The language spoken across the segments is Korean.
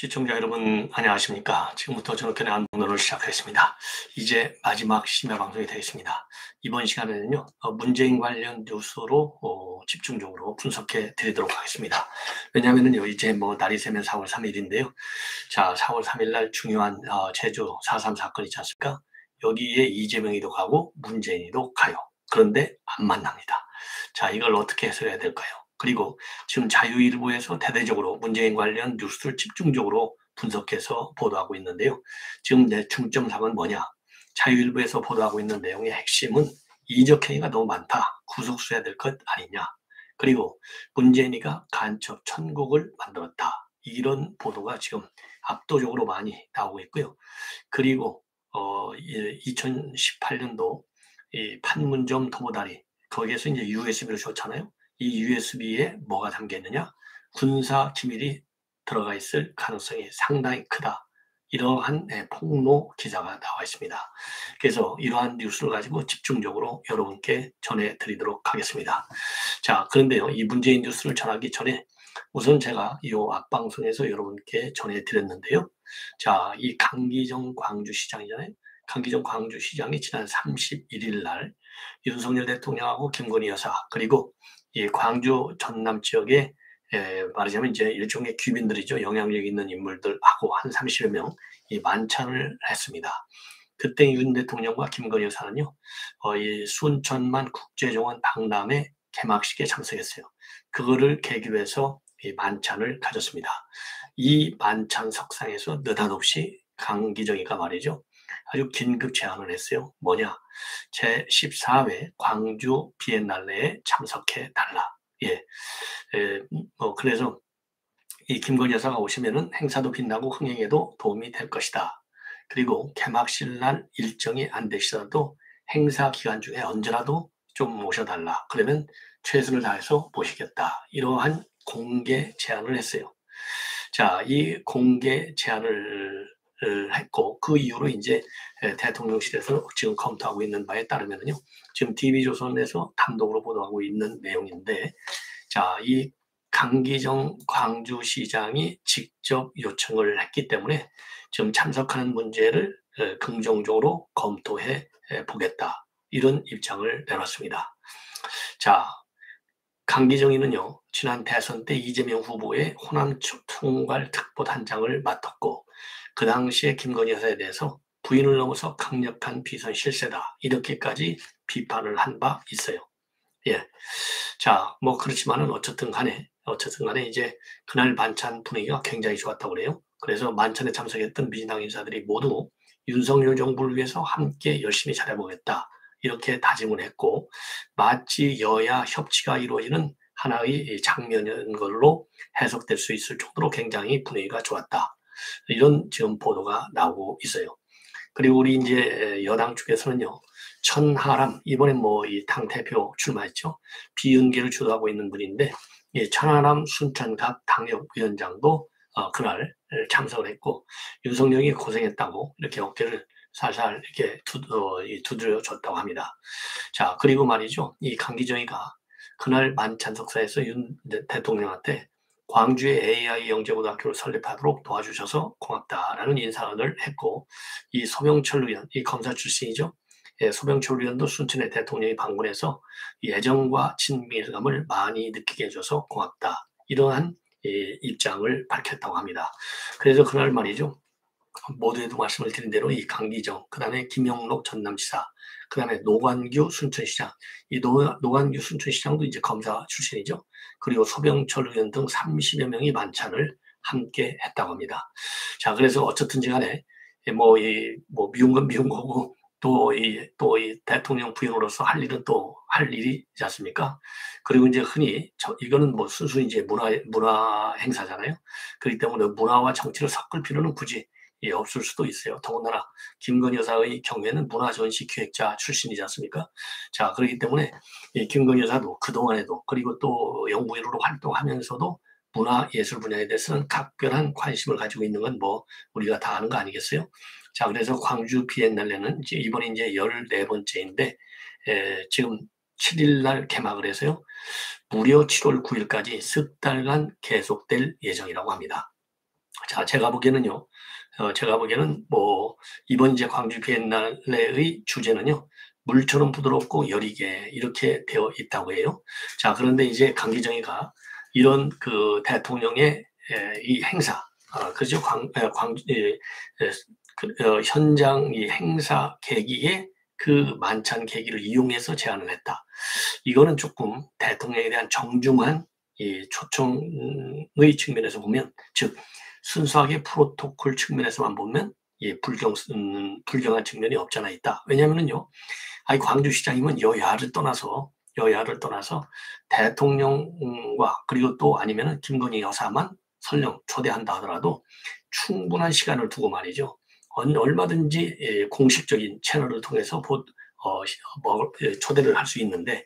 시청자 여러분 안녕하십니까? 지금부터 저녁견의 안목론을 시작하겠습니다. 이제 마지막 심야 방송이 되겠습니다. 이번 시간에는요, 문재인 관련 뉴스로 집중적으로 분석해 드리도록 하겠습니다. 왜냐하면요, 이제 뭐 날이 새면 4월 3일인데요. 자, 4월 3일 날 중요한 제주 4.3 사건 있지 않습니까? 여기에 이재명이도 가고 문재인이도 가요. 그런데 안 만납니다. 자, 이걸 어떻게 해석해야 될까요? 그리고 지금 자유일보에서 대대적으로 문재인 관련 뉴스를 집중적으로 분석해서 보도하고 있는데요. 지금 내 중점사항은 뭐냐? 자유일보에서 보도하고 있는 내용의 핵심은 이적 행위가 너무 많다. 구속수해야 될 것 아니냐. 그리고 문재인이가 간첩 천국을 만들었다. 이런 보도가 지금 압도적으로 많이 나오고 있고요. 그리고 2018년도 이 판문점 도보다리 거기에서 이제 USB를 줬잖아요. 이 USB에 뭐가 담겨 있느냐? 군사 기밀이 들어가 있을 가능성이 상당히 크다. 이러한 폭로 기사가 나와 있습니다. 그래서 이러한 뉴스를 가지고 집중적으로 여러분께 전해드리도록 하겠습니다. 자, 그런데요, 이 문재인 뉴스를 전하기 전에 우선 제가 이 앞방송에서 여러분께 전해드렸는데요. 자, 이 강기정 광주시장이잖아요. 강기정 광주시장이 지난 31일 날 윤석열 대통령하고 김건희 여사 그리고 이 광주 전남 지역에 말하자면 이제 일종의 귀빈들이죠. 영향력 있는 인물들하고 한 30여 명 이 만찬을 했습니다. 그때 윤 대통령과 김건희 여사는요, 이 순천만 국제정원 박람회 개막식에 참석했어요. 그거를 계기로 해서 이 만찬을 가졌습니다. 이 만찬 석상에서 느닷없이 강기정이가 말이죠. 아주 긴급 제안을 했어요. 뭐냐? 제14회 광주 비엔날레에 참석해 달라. 예. 그래서 이 김건희 여사가 오시면은 행사도 빛나고 흥행에도 도움이 될 것이다. 그리고 개막식 날 일정이 안 되시더라도 행사 기간 중에 언제라도 좀 모셔달라. 그러면 최선을 다해서 모시겠다. 이러한 공개 제안을 했어요. 자, 이 공개 제안을 했고 그 이후로 이제 대통령실에서 지금 검토하고 있는 바에 따르면요. 지금 TV조선에서 단독으로 보도하고 있는 내용인데 자, 이 강기정 광주시장이 직접 요청을 했기 때문에 지금 참석하는 문제를 긍정적으로 검토해 보겠다. 이런 입장을 내놨습니다. 자, 강기정이는요, 지난 대선 때 이재명 후보의 호남 총괄 특보단장을 맡았고, 그 당시에 김건희 여사에 대해서 부인을 넘어서 강력한 비선 실세다. 이렇게까지 비판을 한 바 있어요. 예. 자, 뭐 그렇지만은 어쨌든 간에 이제 그날 만찬 분위기가 굉장히 좋았다고 그래요. 그래서 만찬에 참석했던 민주당 인사들이 모두 윤석열 정부를 위해서 함께 열심히 잘해보겠다. 이렇게 다짐을 했고, 마치 여야 협치가 이루어지는 하나의 장면인 걸로 해석될 수 있을 정도로 굉장히 분위기가 좋았다. 이런 지금 보도가 나오고 있어요. 그리고 우리 이제 여당 쪽에서는요, 천하람, 이번에 뭐 이 당 대표 출마했죠. 비윤계를 주도하고 있는 분인데, 예, 천하람 순천갑 당협위원장도 그날 참석을 했고, 윤석열이 고생했다고 이렇게 어깨를 살살 이렇게 두드려 줬다고 합니다. 자, 그리고 말이죠. 이 강기정이가 그날 만찬석사에서 윤 대통령한테 광주의 AI 영재고등학교를 설립하도록 도와주셔서 고맙다라는 인사를 했고, 이 소병철 의원, 이 검사 출신이죠. 예, 소병철 의원도 순천의 대통령이 방문해서 애정과 친밀감을 많이 느끼게 해줘서 고맙다. 이러한 입장을 밝혔다고 합니다. 그래서 그날 말이죠. 모두에도 말씀을 드린 대로 이 강기정, 그 다음에 김영록 전남지사, 그 다음에 노관규 순천시장, 이 노관규 순천시장도 이제 검사 출신이죠. 그리고 소병철 의원 등 30여 명이 만찬을 함께 했다고 합니다. 자, 그래서 어쨌든지 간에 뭐 미운 건 미운 거고 또 이 대통령 부인으로서 할 일은 또 할 일이지 않습니까? 그리고 이제 흔히 이거는 뭐 순수 이제 문화 행사잖아요. 그렇기 때문에 문화와 정치를 섞을 필요는 굳이 없을 수도 있어요. 더군다나 김건희 여사의 경우에는 문화전시 기획자 출신이지 않습니까? 자, 그렇기 때문에 이 김건희 여사도 그동안에도 그리고 또 영부인으로 활동하면서도 문화예술 분야에 대해서는 각별한 관심을 가지고 있는 건 뭐 우리가 다 아는 거 아니겠어요? 자, 그래서 광주 비엔날레는 이번이 이제 14번째인데 지금 7일 날 개막을 해서요. 무려 7월 9일까지 석 달간 계속될 예정이라고 합니다. 자, 제가 보기에는 뭐 이번 이제 광주 비엔날레의 주제는요. 물처럼 부드럽고 여리게 이렇게 되어 있다고 해요. 자, 그런데 이제 강기정이가 이런 그 대통령의 이 행사, 그죠? 현장 이 행사 계기에 그 만찬 계기를 이용해서 제안을 했다. 이거는 조금 대통령에 대한 정중한 이 초청의 측면에서 보면, 즉 순수하게 프로토콜 측면에서만 보면 불경한 측면이 없잖아 있다. 왜냐하면요, 아니 광주시장이면 여야를 떠나서 대통령과 그리고 또 아니면은 김건희 여사만 설령 초대한다 하더라도 충분한 시간을 두고 말이죠. 얼마든지 공식적인 채널을 통해서 초대를 할 수 있는데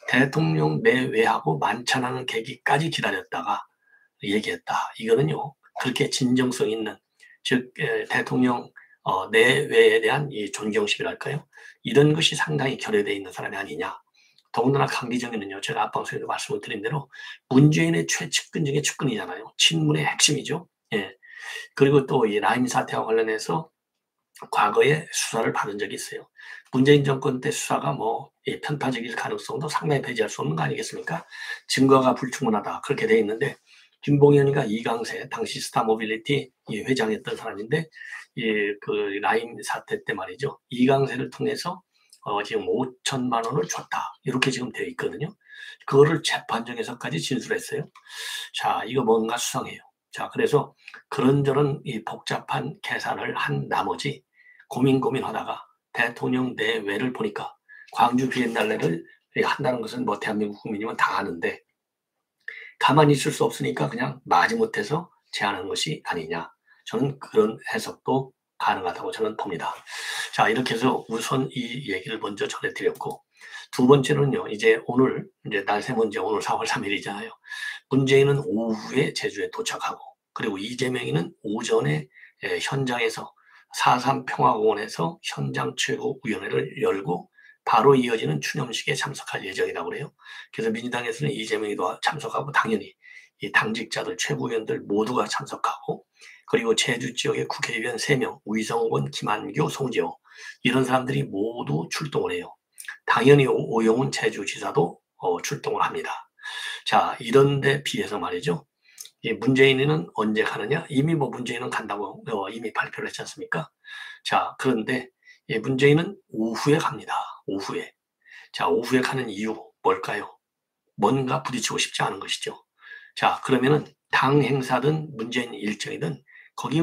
대통령 내외하고 만찬하는 계기까지 기다렸다가 얘기했다. 이거는요, 그렇게 진정성 있는, 즉 대통령 내외에 대한 이 존경심이랄까요? 이런 것이 상당히 결여되어 있는 사람이 아니냐. 더군다나 강기정이는요, 제가 앞방송에도 말씀을 드린 대로 문재인의 최측근 중에 측근이잖아요. 친문의 핵심이죠. 예. 그리고 또 이 라임 사태와 관련해서 과거에 수사를 받은 적이 있어요. 문재인 정권 때 수사가 뭐 편파적일 가능성도 상당히 배제할 수 없는 거 아니겠습니까? 증거가 불충분하다 그렇게 돼 있는데, 김봉현이가 이강세 당시 스타모빌리티 회장이었던 사람인데, 그 라임 사태 때 말이죠, 이강세를 통해서 지금 5천만 원을 줬다 이렇게 지금 되어 있거든요. 그거를 재판정에서까지 진술했어요. 자, 이거 뭔가 수상해요. 자, 그래서 그런저런 이 복잡한 계산을 한 나머지 고민하다가 대통령 내외를 보니까 광주 비엔날레를 한다는 것은 뭐 대한민국 국민이면 다 아는데 가만히 있을 수 없으니까 그냥 마지못해서 제안한 것이 아니냐. 저는 그런 해석도 가능하다고 저는 봅니다. 자, 이렇게 해서 우선 이 얘기를 먼저 전해드렸고, 두 번째는요, 이제 날새면 이제 오늘 4월 3일이잖아요. 문재인은 오후에 제주에 도착하고, 그리고 이재명이는 오전에 현장에서 4.3 평화공원에서 현장 최고위원회를 열고 바로 이어지는 추념식에 참석할 예정이라고 그래요. 그래서 민주당에서는 이재명이도 참석하고 당연히 이 당직자들 최고위원들 모두가 참석하고, 그리고 제주 지역의 국회의원 3명, 위성원, 김한교, 송재호 이런 사람들이 모두 출동을 해요. 당연히 오영훈 제주지사도 출동을 합니다. 자, 이런 데 비해서 말이죠. 이 문재인은 언제 가느냐? 이미 뭐 문재인은 간다고 이미 발표를 했지 않습니까? 자, 그런데 문재인은 오후에 갑니다. 오후에. 자, 오후에 가는 이유 뭘까요? 뭔가 부딪히고 싶지 않은 것이죠. 자, 그러면은 당 행사든 문재인 일정이든 거기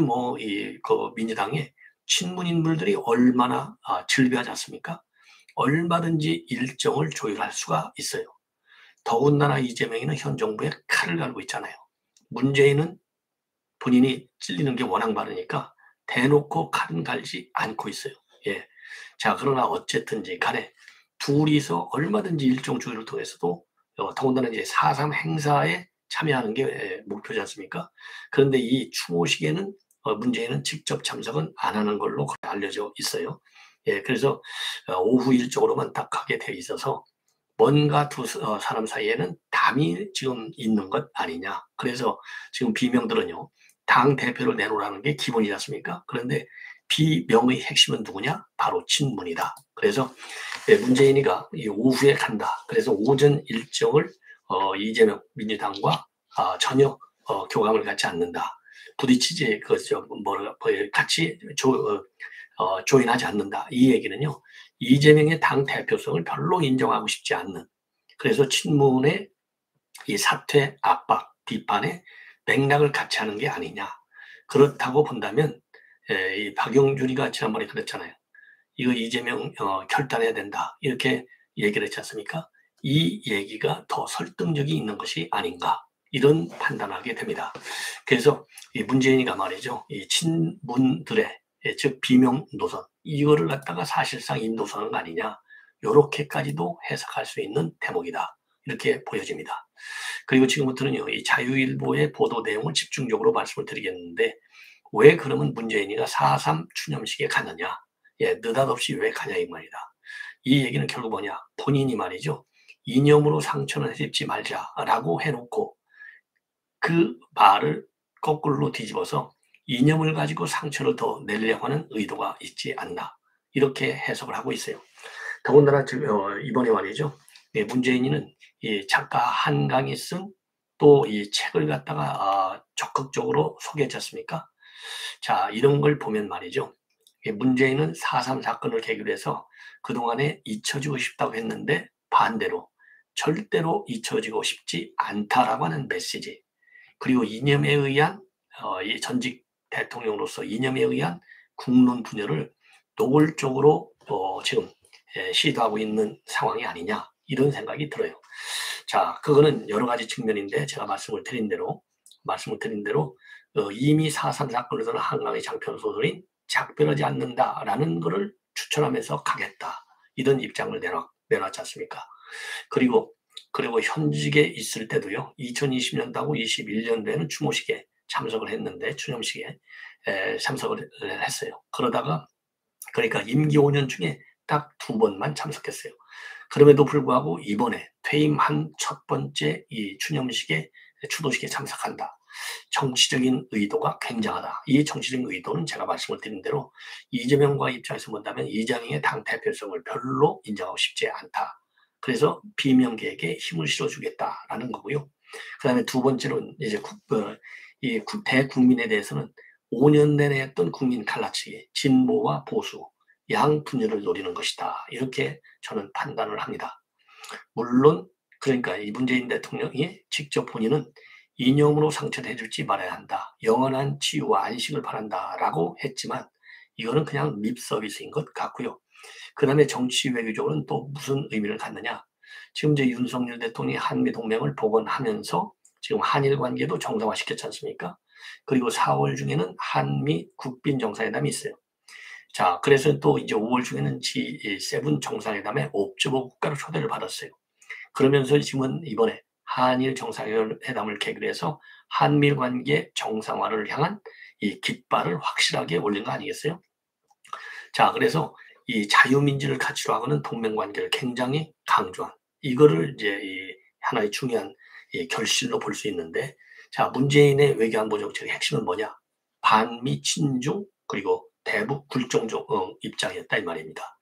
그 민주당의 친문 인물들이 얼마나 즐비하지 않습니까? 얼마든지 일정을 조율할 수가 있어요. 더군다나 이재명이는 현 정부에 칼을 갈고 있잖아요. 문재인은 본인이 찔리는 게 워낙 많으니까 대놓고 칼은 갈지 않고 있어요. 예. 자, 그러나 어쨌든지 간에 둘이서 얼마든지 일정 조율을 통해서도 더군다나 이제 4.3 행사에 참여하는 게 목표지 않습니까? 그런데 이 추모식에는 문재인은 직접 참석은 안 하는 걸로 알려져 있어요. 예, 그래서 오후 일정으로만 딱 하게 돼 있어서 뭔가 두 사람 사이에는 담이 지금 있는 것 아니냐. 그래서 지금 비명들은요, 당 대표를 내놓으라는 게 기본이지 않습니까? 그런데 비명의 핵심은 누구냐? 바로 친문이다. 그래서 문재인이가 이 오후에 간다. 그래서 오전 일정을 이재명 민주당과 전혀 교감을 갖지 않는다. 부딪히지 같이 조인하지 않는다. 이 얘기는요, 이재명의 당 대표성을 별로 인정하고 싶지 않는, 그래서 친문의 이 사퇴 압박 비판에 맥락을 같이 하는 게 아니냐. 그렇다고 본다면 이 박용준이가 지난번에 그랬잖아요. 이거 이재명 결단해야 된다. 이렇게 얘기를 했지 않습니까? 이 얘기가 더 설득력이 있는 것이 아닌가. 이런 판단하게 됩니다. 그래서 이 문재인이가 말이죠. 이 친문들의 즉 비명 노선 이거를 갖다가 사실상 인도선언 아니냐. 이렇게까지도 해석할 수 있는 대목이다. 이렇게 보여집니다. 그리고 지금부터는요, 이 자유일보의 보도 내용을 집중적으로 말씀을 드리겠는데, 왜 그러면 문재인이가 4.3 추념식에 가느냐? 예, 느닷없이 왜 가냐 이 말이다. 이 얘기는 결국 뭐냐? 본인이 말이죠. 이념으로 상처는 해집지 말자라고 해놓고 그 말을 거꾸로 뒤집어서 이념을 가지고 상처를 더 내려고 하는 의도가 있지 않나 이렇게 해석을 하고 있어요. 더군다나 이번에 말이죠. 문재인이는 이 작가 한강이 쓴 또 이 책을 갖다가 적극적으로 소개했지 않습니까? 자, 이런 걸 보면 말이죠. 문재인은 4.3 사건을 계기로 해서 그동안에 잊혀지고 싶다고 했는데 반대로 절대로 잊혀지고 싶지 않다라고 하는 메시지. 그리고 이념에 의한 이 전직 대통령으로서 이념에 의한 국론 분열을 노골적으로 지금 시도하고 있는 상황이 아니냐 이런 생각이 들어요. 자, 그거는 여러 가지 측면인데 제가 말씀을 드린 대로 이미 4.3 사건에서는 한강의 장편 소설인 작별하지 않는다라는 것을 추천하면서 가겠다 이런 입장을 내놨지 않습니까? 그리고 현직에 있을 때도요. 2020년도하고 21년도에는 추모식에 참석을 했는데 추념식에 참석을 했어요. 그러니까 임기 5년 중에 딱 2번만 참석했어요. 그럼에도 불구하고 이번에 퇴임한 첫 번째 이 추념식에 추도식에 참석한다. 정치적인 의도가 굉장하다. 이 정치적인 의도는 제가 말씀을 드린 대로 이재명과 입장에서 본다면 이재명의 당 대표성을 별로 인정하고 싶지 않다. 그래서 비명계에게 힘을 실어주겠다라는 거고요. 그다음에 두 번째로는 이제 이 대국민에 대해서는 5년 내내 했던 국민 갈라치기, 진보와 보수, 양 분열을 노리는 것이다. 이렇게 저는 판단을 합니다. 물론 그러니까 이 문재인 대통령이 직접 본인은 이념으로 상처를 해줄지 말아야 한다. 영원한 치유와 안식을 바란다라고 했지만 이거는 그냥 립 서비스인 것 같고요. 그 다음에 정치 외교적으로는 또 무슨 의미를 갖느냐. 지금 이제 윤석열 대통령이 한미 동맹을 복원하면서 지금 한일 관계도 정상화시켰지 않습니까? 그리고 4월 중에는 한미 국빈 정상회담이 있어요. 자, 그래서 또 이제 5월 중에는 G7 정상회담에 옵저버 국가로 초대를 받았어요. 그러면서 지금은 이번에 한일 정상회담을 계기로 해서 한미일 관계 정상화를 향한 이 깃발을 확실하게 올린 거 아니겠어요? 자, 그래서 이 자유민주를 가치로 하고는 동맹 관계를 굉장히 강조한 이거를 이제 이 하나의 중요한 이 결실로 볼 수 있는데, 자, 문재인의 외교안보 정책의 핵심은 뭐냐? 반미 친중 그리고 대북 굴종적 입장이었다 이 말입니다.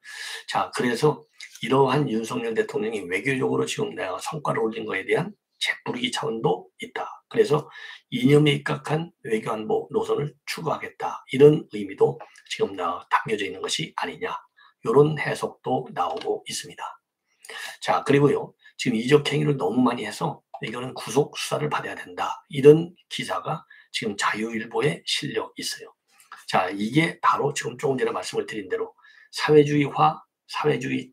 자, 그래서 이러한 윤석열 대통령이 외교적으로 지금 내가 성과를 올린 거에 대한 재뿌리기 차원도 있다. 그래서 이념에 입각한 외교안보 노선을 추구하겠다. 이런 의미도 지금 담겨져 있는 것이 아니냐. 이런 해석도 나오고 있습니다. 자, 그리고요. 지금 이적 행위를 너무 많이 해서 이거는 구속 수사를 받아야 된다. 이런 기사가 지금 자유일보에 실려 있어요. 자, 이게 바로 지금 조금 전에 말씀을 드린 대로 사회주의화,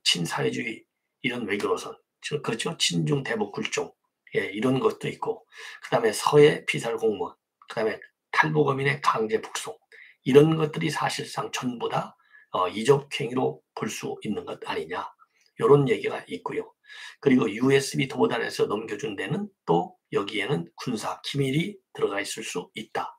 친사회주의 이런 외교로선, 그렇죠? 친중 대북 굴종, 이런 것도 있고, 그 다음에 서해 피살 공무원, 그 다음에 탈북어민의 강제 북송, 이런 것들이 사실상 전부 다 이적행위로 볼 수 있는 것 아니냐, 이런 얘기가 있고요. 그리고 USB 도보단에서 넘겨준 데는 또 여기에는 군사 기밀이 들어가 있을 수 있다.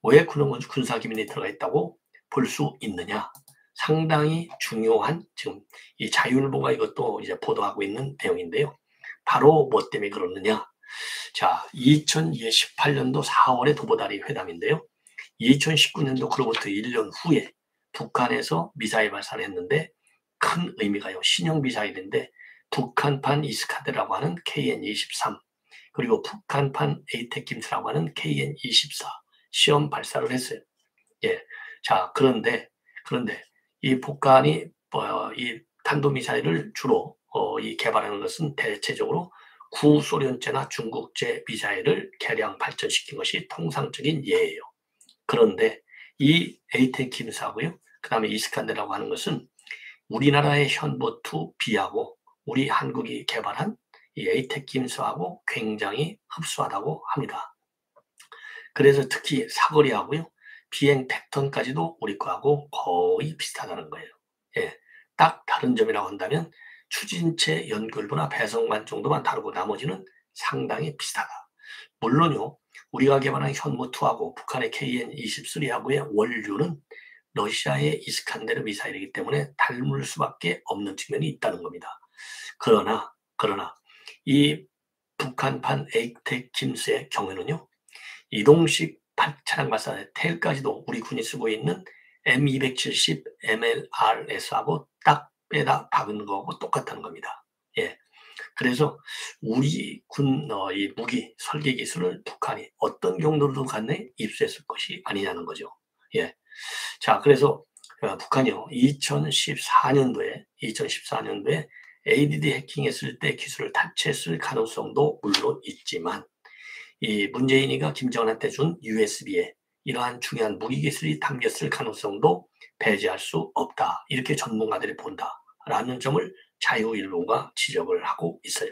왜 그런 군사 기밀이 들어가 있다고 볼 수 있느냐? 상당히 중요한 지금 이 자유일보가 이것도 이제 보도하고 있는 내용인데요. 바로 뭐 때문에 그러느냐? 자, 2018년도 4월에 도보다리 회담인데요. 2019년도 그로부터 1년 후에 북한에서 미사일 발사를 했는데 큰 의미가요. 신형 미사일인데 북한판 이스칸데르라고 하는 KN-23 그리고 북한판 에이테킴스라고 하는 KN-24 시험 발사를 했어요. 예. 자, 그런데 이 북한이 이 탄도미사일을 주로 이 개발하는 것은 대체적으로 구소련제나 중국제 미사일을 개량 발전시킨 것이 통상적인 예예요. 그런데 이 에이테킴스하고요, 그 다음에 이스칸데라고 하는 것은 우리나라의 현보2 B하고 우리 한국이 개발한 이 에이테킴스하고 굉장히 흡사하다고 합니다. 그래서 특히 사거리하고요, 비행 패턴까지도 우리 거하고 거의 비슷하다는 거예요. 예, 딱 다른 점이라고 한다면 추진체 연결부나 배선관 정도만 다르고 나머지는 상당히 비슷하다. 물론요, 우리가 개발한 현무2하고 북한의 KN-23하고의 원류는 러시아의 이스칸데르 미사일이기 때문에 닮을 수밖에 없는 측면이 있다는 겁니다. 그러나 이 북한판 에이테킴스의 경우에는요, 이동식 차량 발사대 텔까지도 우리 군이 쓰고 있는 M270 MLRS하고 딱 빼다 박은 거하고 똑같다는 겁니다. 예. 그래서 우리 군 이 무기 설계 기술을 북한이 어떤 경로로도 간에 입수했을 것이 아니냐는 거죠. 예. 자, 그래서 북한이요 2014년도에 ADD 해킹했을 때 기술을 탈취했을 가능성도 물론 있지만 이 문재인이가 김정은한테 준 USB에 이러한 중요한 무기 기술이 담겼을 가능성도 배제할 수 없다. 이렇게 전문가들이 본다라는 점을 자유일보가 지적을 하고 있어요.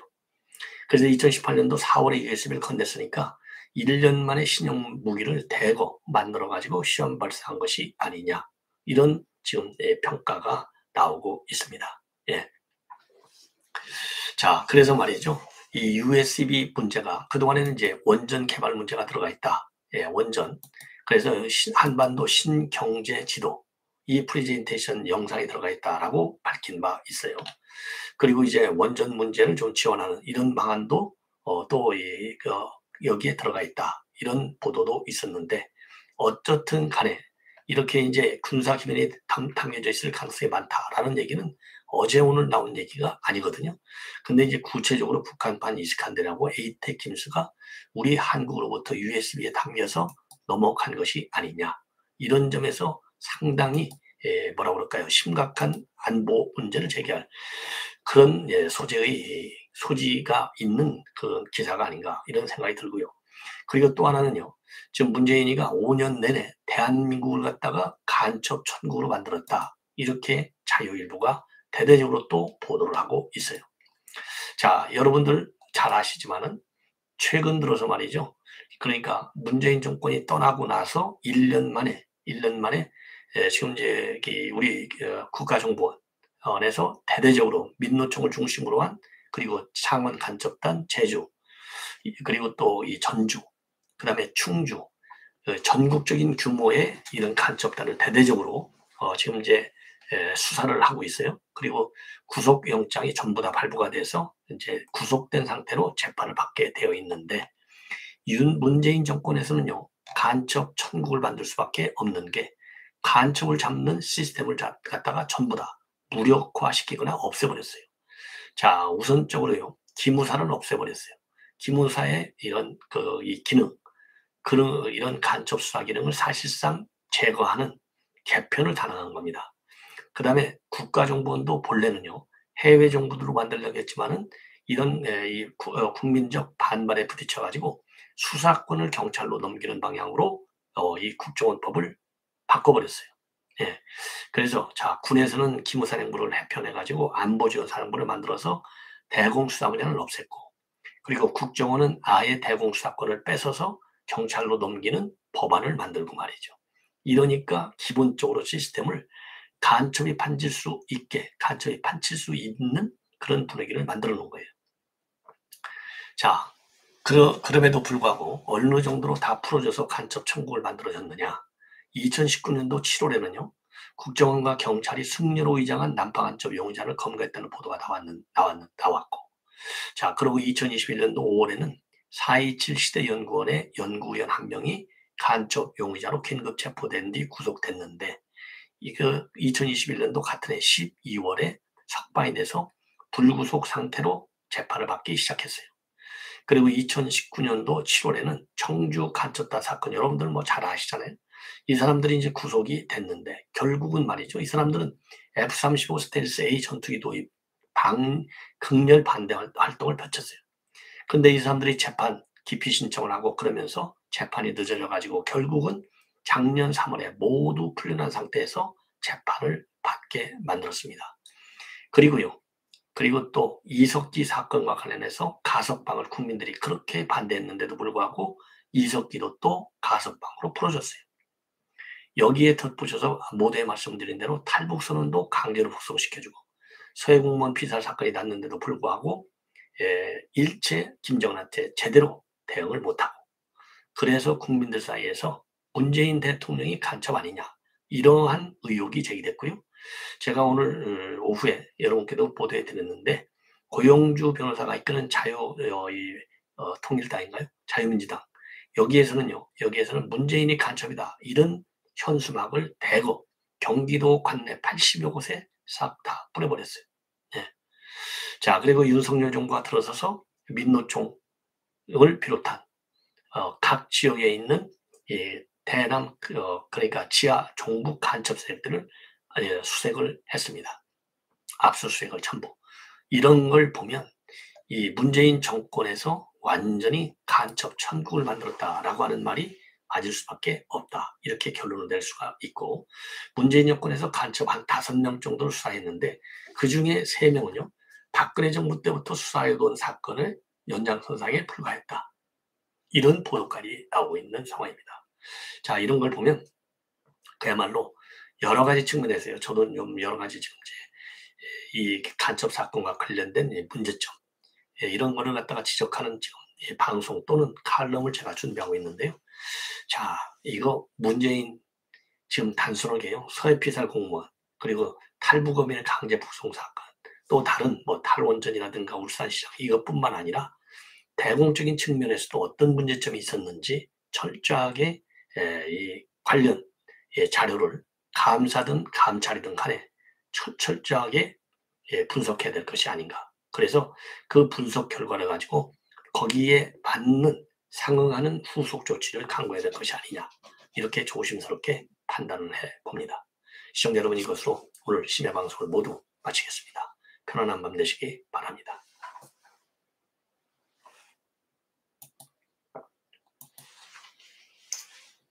그래서 2018년도 4월에 USB를 건넸으니까 1년 만에 신형 무기를 대거 만들어 가지고 시험 발사한 것이 아니냐. 이런 지금 평가가 나오고 있습니다. 예. 자, 그래서 말이죠. 이 USB 문제가 그동안에는 이제 원전 개발 문제가 들어가 있다. 예, 원전. 그래서 한반도 신경제 지도 이 프레젠테이션 영상이 들어가 있다라고 밝힌 바 있어요. 그리고 이제 원전 문제를 좀 지원하는 이런 방안도 또 여기에 들어가 있다. 이런 보도도 있었는데 어쨌든 간에 이렇게 이제 군사 기밀이 담겨져 있을 가능성이 많다라는 얘기는 어제 오늘 나온 얘기가 아니거든요. 근데 이제 구체적으로 북한판 이스칸데르하고 에이텍 김수가 우리 한국으로부터 USB에 담겨서 넘어간 것이 아니냐. 이런 점에서 상당히 뭐라 그럴까요? 심각한 안보 문제를 제기할 그런 소지가 있는 그 기사가 아닌가 이런 생각이 들고요. 그리고 또 하나는요. 지금 문재인이가 5년 내내 대한민국을 갖다가 간첩 천국으로 만들었다. 이렇게 자유일보가 대대적으로 또 보도를 하고 있어요. 자, 여러분들 잘 아시지만은 최근 들어서 말이죠. 그러니까 문재인 정권이 떠나고 나서 1년 만에 지금 이제 우리 국가정보원에서 대대적으로 민노총을 중심으로 한 그리고 창원 간첩단 제주 그리고 또 이 전주 그다음에 충주 전국적인 규모의 이런 간첩단을 대대적으로 지금 이제 수사를 하고 있어요. 그리고 구속영장이 전부 다 발부가 돼서 이제 구속된 상태로 재판을 받게 되어 있는데 문재인 정권에서는요 간첩 천국을 만들 수밖에 없는 게 간첩을 잡는 시스템을 갖다가 전부 다 무력화시키거나 없애버렸어요. 자, 우선적으로요 기무사를 없애버렸어요. 기무사의 이런 이 기능, 이런 간첩 수사 기능을 사실상 제거하는 개편을 단행한 겁니다. 그 다음에 국가정보원도 본래는요 해외 정부들로 만들려고 했지만은 이런 국민적 반발에 부딪혀가지고 수사권을 경찰로 넘기는 방향으로 이 국정원법을 바꿔버렸어요. 예. 그래서 자 군에서는 기무사령부를 해편해가지고 안보지원사령부를 만들어서 대공수사관을 없앴고 그리고 국정원은 아예 대공수사권을 뺏어서 경찰로 넘기는 법안을 만들고 말이죠. 이러니까 기본적으로 시스템을 간첩이 판칠 수 있는 그런 분위기를 만들어 놓은 거예요. 자, 그럼에도 불구하고 어느 정도로 다 풀어져서 간첩 천국을 만들어졌느냐. 2019년도 7월에는요. 국정원과 경찰이 승려로 위장한 난파간첩 용의자를 검거했다는 보도가 나왔고 자, 그리고 2021년도 5월에는 4.27 시대연구원의 연구위원 한 명이 간첩 용의자로 긴급 체포된 뒤 구속됐는데 2021년도 같은 해 12월에 석방이 돼서 불구속 상태로 재판을 받기 시작했어요. 그리고 2019년도 7월에는 청주 간첩단 사건 여러분들 뭐 잘 아시잖아요. 이 사람들이 이제 구속이 됐는데 결국은 말이죠. 이 사람들은 F-35 스텔스 A 전투기 도입 극렬 반대 활동을 펼쳤어요. 근데 이 사람들이 재판 기피 신청을 하고 그러면서 재판이 늦어져 가지고 결국은 작년 3월에 모두 풀려난 상태에서 재판을 받게 만들었습니다. 그리고 또 이석기 사건과 관련해서 가석방을 국민들이 그렇게 반대했는데도 불구하고 이석기도 또 가석방으로 풀어줬어요. 여기에 덧붙여서 모두에 말씀드린 대로 탈북선언도 강제로 북송시켜주고 서해공무원 피살 사건이 났는데도 불구하고 일체 김정은한테 제대로 대응을 못하고 그래서 국민들 사이에서 문재인 대통령이 간첩 아니냐 이러한 의혹이 제기됐고요. 제가 오늘 오후에 여러분께도 보도해 드렸는데 고영주 변호사가 이끄는 통일당인가요? 자유민주당 여기에서는 문재인이 간첩이다. 이런 현수막을 대거 경기도 관내 80여 곳에 싹 다 뿌려버렸어요. 예. 자, 그리고 윤석열 정부가 들어서서 민노총을 비롯한 각 지역에 있는 대남 그러니까 지하 종북 간첩 세력들을 수색을 했습니다. 압수수색을 첨부. 이런 걸 보면 이 문재인 정권에서 완전히 간첩 천국을 만들었다라고 하는 말이 맞을 수밖에 없다. 이렇게 결론을 낼 수가 있고, 문재인 정권에서 간첩 한 5명 정도를 수사했는데 그중에 3명은요. 박근혜 정부 때부터 수사해온 사건을 연장선상에 불과했다. 이런 보도까지 나오고 있는 상황입니다. 자, 이런 걸 보면 그야말로 여러 가지 측면에서요. 저도 좀 여러 가지 지금 이 간첩 사건과 관련된 문제점, 이런 거를 갖다가 지적하는 지금 방송 또는 칼럼을 제가 준비하고 있는데요. 자, 이거 문재인 지금 단순하게요. 서해피살 공무원, 그리고 탈북어민의 강제 북송 사건, 또 다른 뭐 탈원전이라든가 울산시장 이것뿐만 아니라 대공적인 측면에서도 어떤 문제점이 있었는지 철저하게 이 관련 자료를 감사든 감찰이든 간에 철저하게 분석해야 될 것이 아닌가. 그래서 그 분석 결과를 가지고 거기에 맞는 상응하는 후속 조치를 강구해야 될 것이 아니냐. 이렇게 조심스럽게 판단을 해봅니다. 시청자 여러분, 이것으로 오늘 심야 방송을 모두 마치겠습니다. 편안한 밤 되시기 바랍니다.